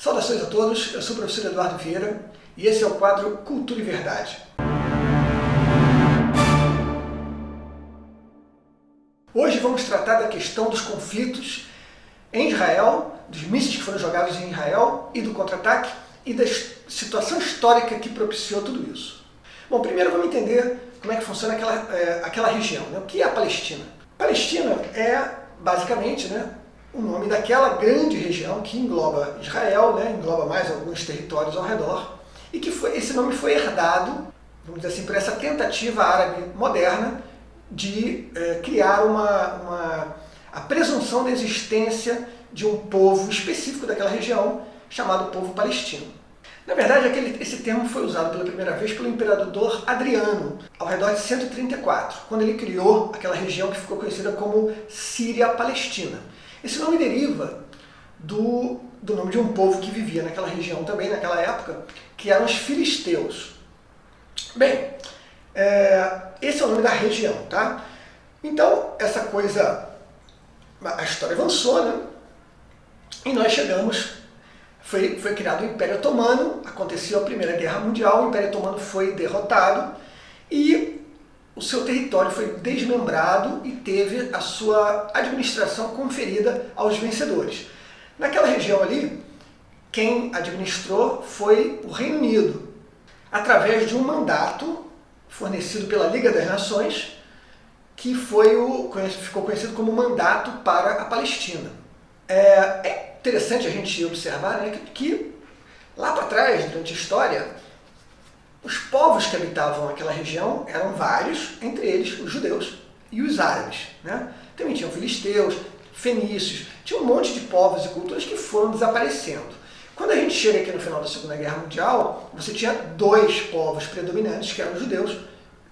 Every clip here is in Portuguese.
Saudações a todos, eu sou o professor Eduardo Vieira e esse é o quadro Cultura e Verdade. Hoje vamos tratar da questão dos conflitos em Israel, dos mísseis que foram jogados em Israel e do contra-ataque e da situação histórica que propiciou tudo isso. Bom, primeiro vamos entender como é que funciona aquela região, né? O que é a Palestina? Palestina é basicamente, o nome daquela grande região que engloba Israel, engloba mais alguns territórios ao redor, e que esse nome foi herdado, vamos dizer assim, por essa tentativa árabe moderna de criar a presunção da existência de um povo específico daquela região, chamado povo palestino. Na verdade, esse termo foi usado pela primeira vez pelo imperador Adriano, ao redor de 134, quando ele criou aquela região que ficou conhecida como Síria-Palestina. Esse nome deriva do nome de um povo que vivia naquela região também, naquela época, que eram os filisteus. Bem, esse é o nome da região, tá? Então, a história avançou, e nós chegamos, foi criado o Império Otomano, aconteceu a Primeira Guerra Mundial, o Império Otomano foi derrotado e o seu território foi desmembrado e teve a sua administração conferida aos vencedores. Naquela região ali, quem administrou foi o Reino Unido, através de um mandato fornecido pela Liga das Nações, que ficou conhecido como Mandato para a Palestina. É interessante a gente observar que lá para trás, durante a história, os povos que habitavam aquela região eram vários, entre eles os judeus e os árabes. Também tinham filisteus, fenícios, tinha um monte de povos e culturas que foram desaparecendo. Quando a gente chega aqui no final da Segunda Guerra Mundial, você tinha dois povos predominantes, que eram os judeus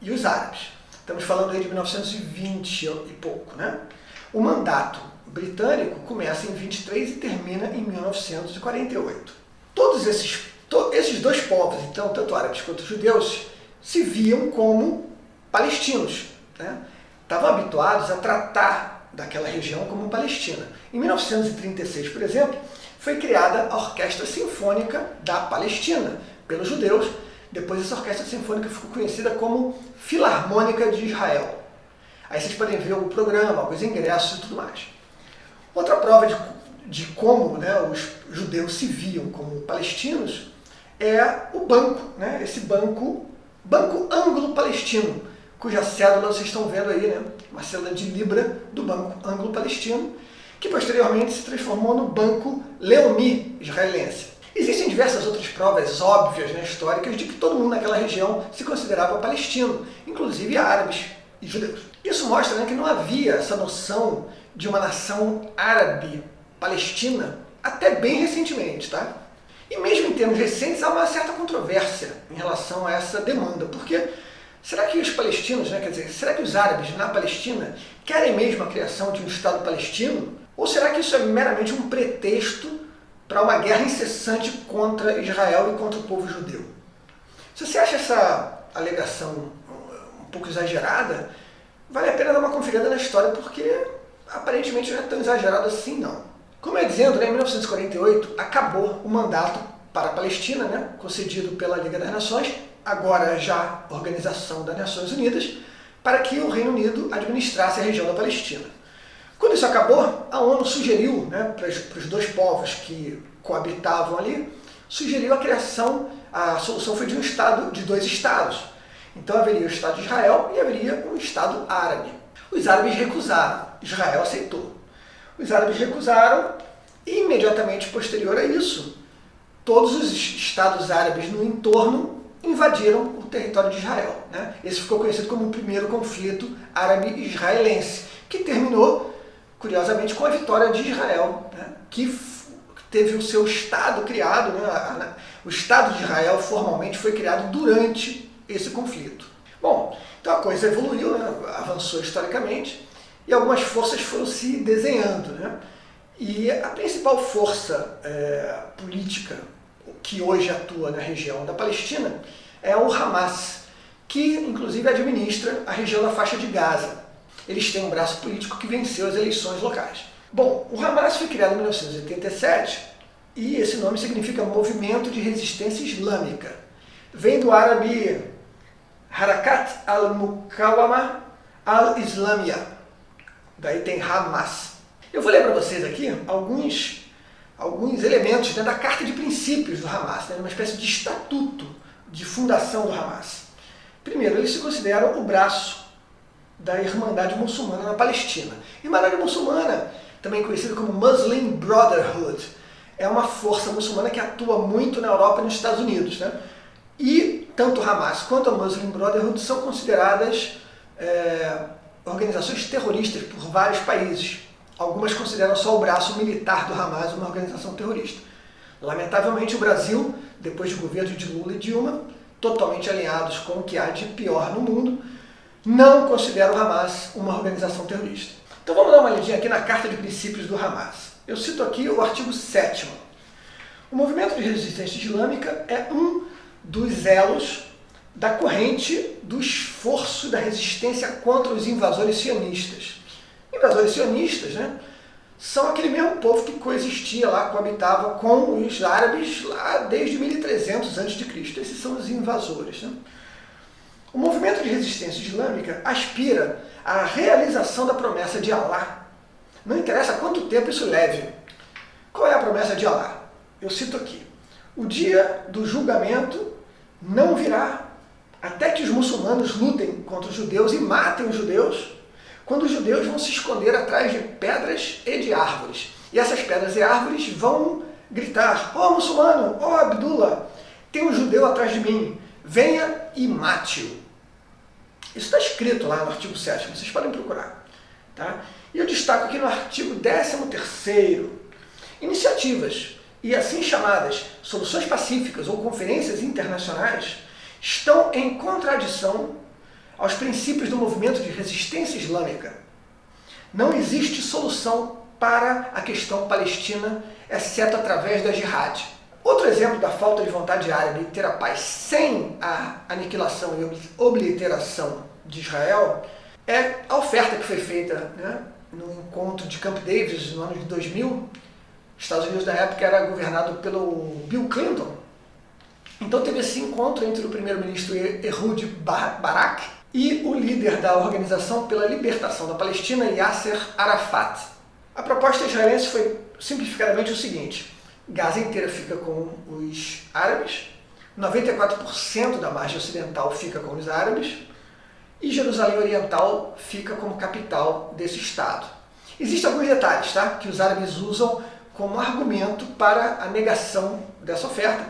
e os árabes. Estamos falando aí de 1920 e pouco. O mandato britânico começa em 23 e termina em 1948. Todos esses dois povos, então, tanto árabes quanto judeus, se viam como palestinos. Estavam habituados a tratar daquela região como Palestina. Em 1936, por exemplo, foi criada a Orquestra Sinfônica da Palestina pelos judeus. Depois essa Orquestra Sinfônica ficou conhecida como Filarmônica de Israel. Aí vocês podem ver o programa, os ingressos e tudo mais. Outra prova de como os judeus se viam como palestinos é o banco, esse banco anglo-palestino, cuja cédula vocês estão vendo aí, uma cédula de libra do Banco Anglo-Palestino, que posteriormente se transformou no Banco Leumi israelense. Existem diversas outras provas óbvias, históricas, de que todo mundo naquela região se considerava palestino, inclusive árabes e judeus. Isso mostra que não havia essa noção de uma nação árabe-palestina até bem recentemente, tá? E mesmo em termos recentes há uma certa controvérsia em relação a essa demanda, porque será que os palestinos, será que os árabes na Palestina querem mesmo a criação de um Estado palestino? Ou será que isso é meramente um pretexto para uma guerra incessante contra Israel e contra o povo judeu? Se você acha essa alegação um pouco exagerada, vale a pena dar uma conferida na história, porque aparentemente não é tão exagerado assim, não. Como eu ia dizendo, em 1948 acabou o mandato para a Palestina, concedido pela Liga das Nações, agora já Organização das Nações Unidas, para que o Reino Unido administrasse a região da Palestina. Quando isso acabou, a ONU sugeriu, para os dois povos que coabitavam ali, sugeriu a solução foi de dois estados. Então haveria o Estado de Israel e haveria um Estado árabe. Os árabes recusaram, Israel aceitou. Os árabes recusaram e imediatamente posterior a isso, todos os estados árabes no entorno invadiram o território de Israel. Esse ficou conhecido como o primeiro conflito árabe-israelense, que terminou, curiosamente, com a vitória de Israel, que teve o seu Estado criado, o Estado de Israel formalmente foi criado durante esse conflito. Bom, então a coisa evoluiu, avançou historicamente, e algumas forças foram se desenhando. E a principal força política que hoje atua na região da Palestina é o Hamas, que inclusive administra a região da faixa de Gaza. Eles têm um braço político que venceu as eleições locais. Bom, o Hamas foi criado em 1987 e esse nome significa Movimento de Resistência Islâmica. Vem do árabe Harakat al-Muqawama al-Islamiyya, daí tem Hamas. Eu vou ler para vocês aqui alguns elementos, né, da Carta de Princípios do Hamas, né, uma espécie de estatuto de fundação do Hamas. Primeiro, eles se consideram o braço da Irmandade Muçulmana na Palestina. Irmandade Muçulmana, também conhecida como Muslim Brotherhood, é uma força muçulmana que atua muito na Europa e nos Estados Unidos, né? E tanto o Hamas quanto a Muslim Brotherhood são consideradas organizações terroristas por vários países. Algumas consideram só o braço militar do Hamas uma organização terrorista. Lamentavelmente, o Brasil, depois de governos de Lula e Dilma, totalmente alinhados com o que há de pior no mundo, não considera o Hamas uma organização terrorista. Então vamos dar uma olhadinha aqui na Carta de Princípios do Hamas. Eu cito aqui o artigo 7º. O movimento de resistência islâmica é um dos elos da corrente do esforço da resistência contra os invasores sionistas. Invasores sionistas, né, são aquele mesmo povo que coexistia lá, coabitava com os árabes lá desde 1300 a.C. Esses são os invasores, né? O movimento de resistência islâmica aspira à realização da promessa de Alá. Não interessa quanto tempo isso leve. Qual é a promessa de Alá? Eu cito aqui. O dia do julgamento não virá até que os muçulmanos lutem contra os judeus e matem os judeus, quando os judeus vão se esconder atrás de pedras e de árvores. E essas pedras e árvores vão gritar: ó muçulmano, ó Abdullah, tem um judeu atrás de mim, venha e mate-o. Isso está escrito lá no artigo 7º, vocês podem procurar. Tá? E eu destaco aqui no artigo 13º, iniciativas e assim chamadas soluções pacíficas ou conferências internacionais estão em contradição aos princípios do movimento de resistência islâmica. Não existe solução para a questão palestina, exceto através da jihad. Outro exemplo da falta de vontade árabe de ter a paz sem a aniquilação e obliteração de Israel é a oferta que foi feita, né, no encontro de Camp David no ano de 2000. Os Estados Unidos na época era governado pelo Bill Clinton. Então teve esse encontro entre o primeiro-ministro Ehud Barak e o líder da Organização pela Libertação da Palestina, Yasser Arafat. A proposta israelense foi simplificadamente o seguinte: Gaza inteira fica com os árabes, 94% da margem ocidental fica com os árabes e Jerusalém Oriental fica como capital desse estado. Existem alguns detalhes, tá, que os árabes usam como argumento para a negação dessa oferta,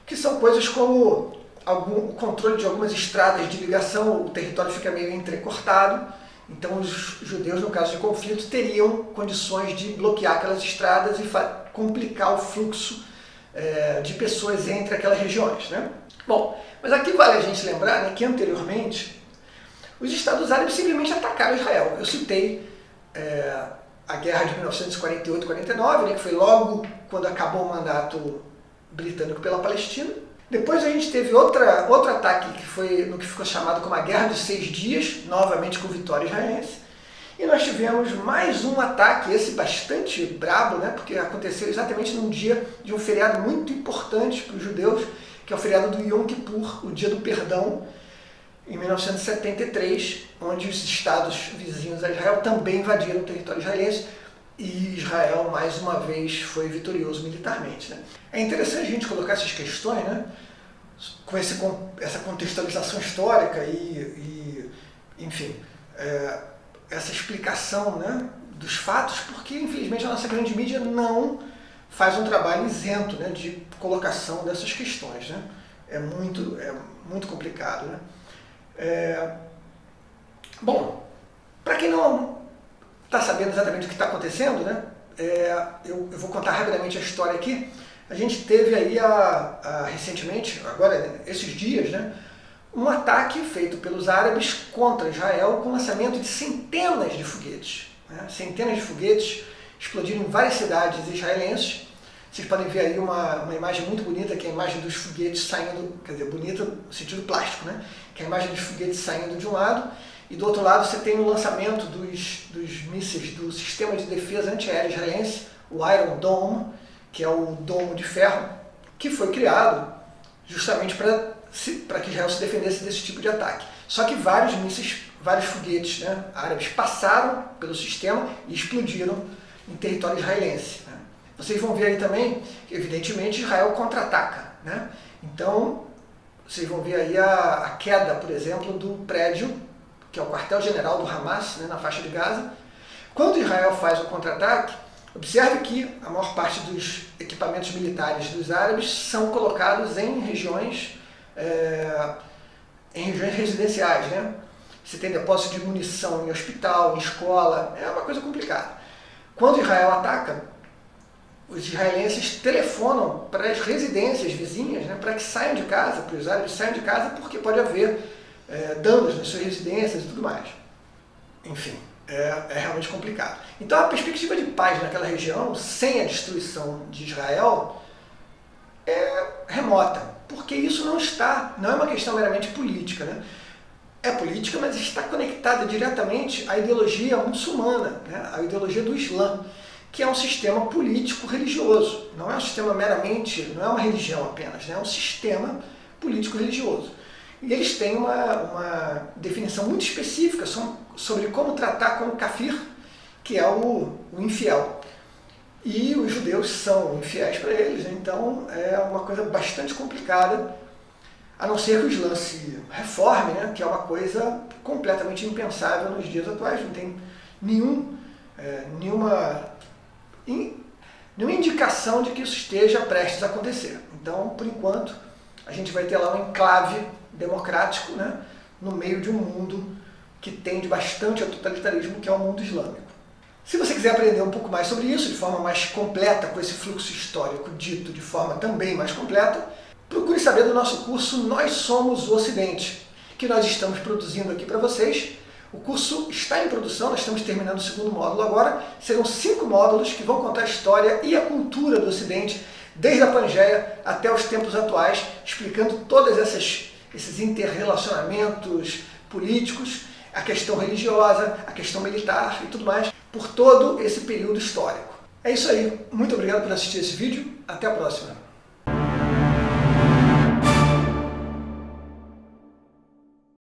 que são coisas como o controle de algumas estradas de ligação, o território fica meio entrecortado, então os judeus, no caso de conflito, teriam condições de bloquear aquelas estradas e complicar o fluxo de pessoas entre aquelas regiões, né? Bom, mas aqui vale a gente lembrar, né, que anteriormente os Estados Árabes simplesmente atacaram Israel. Eu citei a guerra de 1948-49, né, que foi logo quando acabou o mandato britânico pela Palestina. Depois a gente teve outro ataque, que foi no que ficou chamado como a Guerra dos 6 Dias, novamente com vitória israelense. E nós tivemos mais um ataque, esse bastante brabo, né, porque aconteceu exatamente num dia de um feriado muito importante para os judeus, que é o feriado do Yom Kippur, o Dia do Perdão, em 1973, onde os estados vizinhos a Israel também invadiram o território israelense e Israel, mais uma vez, foi vitorioso militarmente, né? É interessante a gente colocar essas questões, né, com essa contextualização histórica enfim, essa explicação, né, dos fatos, porque, infelizmente, a nossa grande mídia não faz um trabalho isento, né, de colocação dessas questões, né? É muito complicado, né? Bom, para quem não está sabendo exatamente o que está acontecendo, né, eu vou contar rapidamente a história aqui. A gente teve aí recentemente, agora esses dias, né, um ataque feito pelos árabes contra Israel com o lançamento de centenas de foguetes. Né? Centenas de foguetes explodiram em várias cidades israelenses. Vocês podem ver aí uma imagem muito bonita, que é a imagem dos foguetes saindo, quer dizer, bonita no sentido plástico, né? Que é a imagem dos foguetes saindo de um lado, e do outro lado você tem o lançamento dos mísseis do sistema de defesa antiaérea israelense, o Iron Dome, que é o Domo de Ferro, que foi criado justamente para que Israel se defendesse desse tipo de ataque. Só que vários mísseis, vários foguetes, né, árabes passaram pelo sistema e explodiram em território israelense, né. Vocês vão ver aí também que, evidentemente, Israel contra-ataca, né? Então, vocês vão ver aí a queda, por exemplo, do prédio, que é o quartel-general do Hamas, né, na faixa de Gaza. Quando Israel faz o contra-ataque, observe que a maior parte dos equipamentos militares dos árabes são colocados em regiões residenciais, né? Você tem depósito de munição em hospital, em escola, é uma coisa complicada. Quando Israel ataca, os israelenses telefonam para as residências vizinhas, né, para que saiam de casa, para os árabes saiam de casa, porque pode haver danos nas suas residências e tudo mais. Enfim, é realmente complicado. Então a perspectiva de paz naquela região, sem a destruição de Israel, é remota, porque isso não é uma questão meramente política, né? É política, mas está conectada diretamente à ideologia muçulmana, né? À ideologia do Islã, que é um sistema político-religioso. Não é um sistema meramente, não é uma religião apenas, né? É um sistema político-religioso. E eles têm uma definição muito específica sobre como tratar com o kafir, que é o infiel. E os judeus são infiéis para eles, então é uma coisa bastante complicada, a não ser que o Islã se reforme, né, que é uma coisa completamente impensável nos dias atuais. Não tem nenhuma indicação de que isso esteja prestes a acontecer. Então, por enquanto, a gente vai ter lá um enclave democrático, né, no meio de um mundo que tende bastante ao totalitarismo, que é o mundo islâmico. Se você quiser aprender um pouco mais sobre isso, de forma mais completa, com esse fluxo histórico dito de forma também mais completa, procure saber do nosso curso Nós Somos o Ocidente, que nós estamos produzindo aqui para vocês. O curso está em produção, nós estamos terminando o segundo módulo agora. Serão 5 módulos que vão contar a história e a cultura do Ocidente, desde a Pangeia até os tempos atuais, explicando todos esses interrelacionamentos políticos, a questão religiosa, a questão militar e tudo mais, por todo esse período histórico. É isso aí, muito obrigado por assistir esse vídeo, até a próxima.